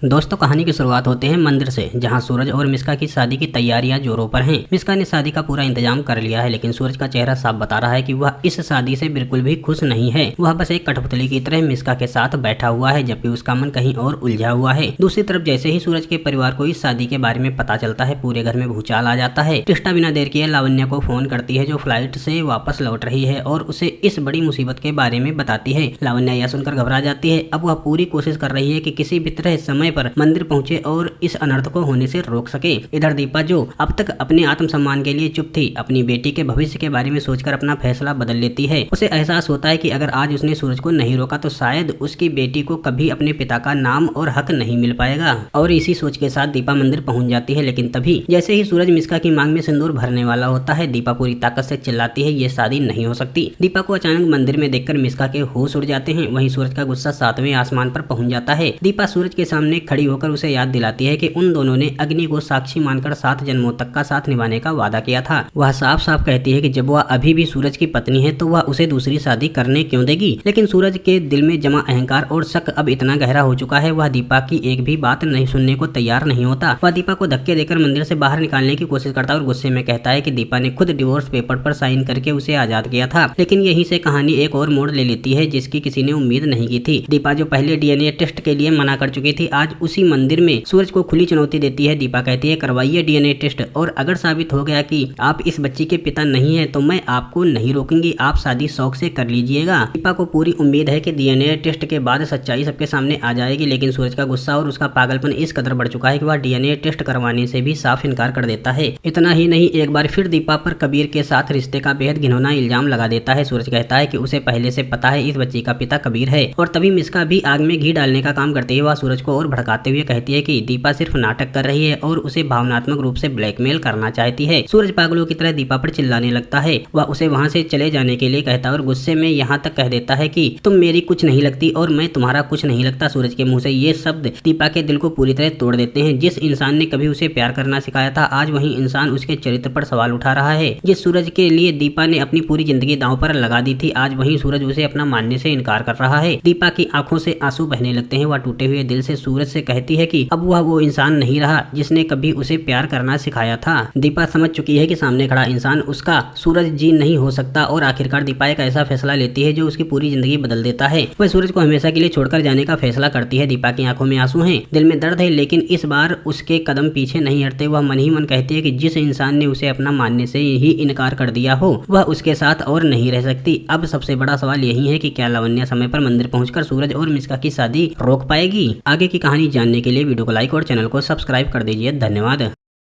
दोस्तों, कहानी की शुरुआत होते हैं मंदिर से, जहां सूरज और मिस्का की शादी की तैयारियां जोरों पर हैं। मिस्का ने शादी का पूरा इंतजाम कर लिया है, लेकिन सूरज का चेहरा साफ बता रहा है कि वह इस शादी से बिल्कुल भी खुश नहीं है। वह बस एक कठपुतली की तरह मिस्का के साथ बैठा हुआ है, जबकि उसका मन कहीं और उलझा हुआ है। दूसरी तरफ जैसे ही सूरज के परिवार को इस शादी के बारे में पता चलता है, पूरे घर में भूचाल आ जाता है। कृष्णा बिना देर किए लावण्य को फोन करती है, जो फ्लाइट से वापस लौट रही है, और उसे इस बड़ी मुसीबत के बारे में बताती है। लावण्य यह सुनकर घबरा जाती है। अब वह पूरी कोशिश कर रही है कि किसी भी तरह समय पर मंदिर पहुंचे और इस अनर्थ को होने से रोक सके। इधर दीपा, जो अब तक अपने आत्मसम्मान के लिए चुप थी, अपनी बेटी के भविष्य के बारे में सोचकर अपना फैसला बदल लेती है। उसे एहसास होता है कि अगर आज उसने सूरज को नहीं रोका तो शायद उसकी बेटी को कभी अपने पिता का नाम और हक नहीं मिल पाएगा। और इसी सोच के साथ दीपा मंदिर पहुंच जाती है, लेकिन तभी जैसे ही सूरज मिस्का की मांग में सिंदूर भरने वाला होता है, दीपा पूरी ताकत से चिल्लाती है, ये शादी नहीं हो सकती। दीपा को अचानक मंदिर में देखकर मिस्का के होश उड़ जाते हैं। वहीं सूरज का गुस्सा 7वें आसमान पर पहुंच जाता है। दीपा सूरज के सामने खड़ी होकर उसे याद दिलाती है कि उन दोनों ने अग्नि को साक्षी मानकर 7 जन्मों तक का साथ निभाने का वादा किया था। वह साफ साफ कहती है कि जब वह अभी भी सूरज की पत्नी है तो वह उसे दूसरी शादी करने क्यों देगी। लेकिन सूरज के दिल में जमा अहंकार और शक अब इतना गहरा हो चुका है, वह दीपा की एक भी बात नहीं सुनने को तैयार नहीं होता। वह दीपा को धक्के देकर मंदिर से बाहर निकालने की कोशिश करता है और गुस्से में कहता है कि दीपा ने खुद डिवोर्स पेपर पर साइन करके उसे आजाद किया था। लेकिन यहीं से कहानी एक और मोड़ ले लेती है, जिसकी किसी ने उम्मीद नहीं की थी। दीपा, जो पहले डीएनए टेस्ट के लिए मना कर चुकी थी, आज उसी मंदिर में सूरज को खुली चुनौती देती है। दीपा कहती है, करवाइए डीएनए टेस्ट, और अगर साबित हो गया कि आप इस बच्ची के पिता नहीं है तो मैं आपको नहीं रोकूंगी, आप शादी शौक से कर लीजिएगा। दीपा को पूरी उम्मीद है कि डीएनए टेस्ट के बाद सच्चाई सबके सामने आ जाएगी, लेकिन सूरज का गुस्सा और उसका पागलपन इस कदर बढ़ चुका है कि वह डीएनए टेस्ट करवाने से भी साफ इनकार कर देता है। इतना ही नहीं, एक बार फिर दीपा पर कबीर के साथ रिश्ते का बेहद घिनौना इल्जाम लगा देता है। सूरज कहता है कि उसे पहले से पता है इस बच्ची का पिता कबीर है, और तभी मिस्का भी आग में घी डालने का काम करते हुए वह सूरज को और भड़काते हुए कहती है कि दीपा सिर्फ नाटक कर रही है और उसे भावनात्मक रूप से ब्लैकमेल करना चाहती है। सूरज पागलों की तरह दीपा पर चिल्लाने लगता है। वह उसे वहां से चले जाने के लिए कहता है और गुस्से में यहाँ तक कह देता है कि तुम मेरी कुछ नहीं लगती और मैं तुम्हारा कुछ नहीं लगता। सूरज के मुंह से ये शब्द दीपा के दिल को पूरी तरह तोड़ देते हैं। जिस इंसान ने कभी उसे प्यार करना सिखाया था, आज वही इंसान उसके चरित्र पर सवाल उठा रहा है। जिस सूरज के लिए दीपा ने अपनी पूरी जिंदगी दांव पर लगा दी थी, आज वही सूरज उसे अपना मानने से इनकार कर रहा है। दीपा की आंखों से आंसू बहने लगते हैं। वह टूटे हुए दिल से सूरज से कहती है कि अब वह वो इंसान नहीं रहा जिसने कभी उसे प्यार करना सिखाया था। दीपा समझ चुकी है कि सामने खड़ा इंसान उसका सूरज जी नहीं हो सकता, और आखिरकार दीपा एक ऐसा फैसला लेती है जो उसकी पूरी जिंदगी बदल देता है। वह सूरज को हमेशा के लिए छोड़कर जाने का फैसला करती है। दीपा की आंखों में आंसू हैं, दिल में दर्द है, लेकिन इस बार उसके कदम पीछे नहीं हटते। वह मन ही मन कहती है कि जिस इंसान ने उसे अपना मानने से ही इनकार कर दिया हो, वह उसके साथ और नहीं रह सकती। अब सबसे बड़ा सवाल यही है कि क्या लावण्य समय पर मंदिर पहुंचकर सूरज और मिस्का की शादी रोक पाएगी। आगे की कहानी जानने के लिए वीडियो को लाइक और चैनल को सब्सक्राइब कर दीजिए। धन्यवाद।